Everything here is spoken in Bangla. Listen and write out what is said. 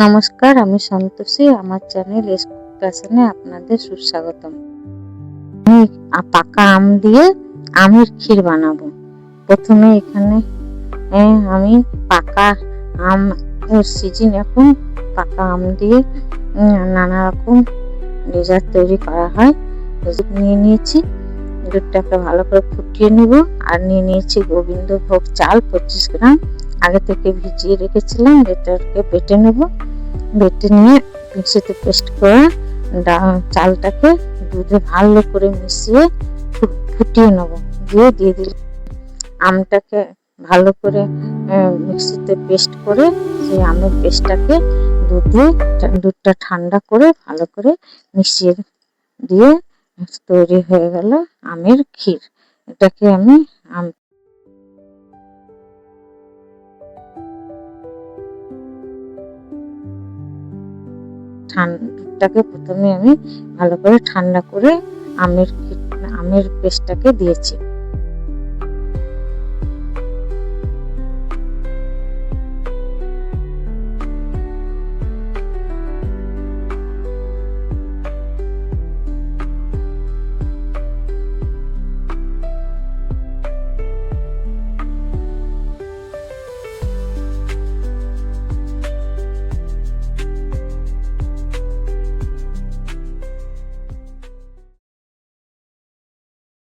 নমস্কার, আমি সন্তোষী। আমার চ্যানেল এসকুক প্যাশনে আপনাদের সুস্বাগতম। আমি পাকা আম দিয়ে আমের ক্ষীর বানাবো। প্রথমে এখানে আমি পাকা আম সিজন, এখন পাকা আম দিয়ে নানা রকম ডেজার্ট তৈরি করা হয়। নিয়ে নিয়েছি দুধটাকে ভালো করে ফুটিয়ে নেব। আর নিয়ে নিয়েছি গোবিন্দভোগ চাল 25 গ্রাম, আগে থেকে ভিজিয়ে রেখেছিলাম। এটাকে বেটে নেব। বেটে নিয়ে মিক্সিতে পেস্ট করে চালটাকে দুধে ভালো করে মিশিয়ে ফুটিয়ে নেব। দিয়ে দিলে আমটাকে ভালো করে মিক্সিতে পেস্ট করে সেই আমের পেস্টটাকে দুধটা ঠান্ডা করে ভালো করে মিশিয়ে দিয়ে তৈরি হয়ে গেল আমের ক্ষীর। এটাকে আমি দুধটাকে প্রথমে আমি ভালো করে ঠান্ডা করে আমের পেস্টটাকে দিয়েছি।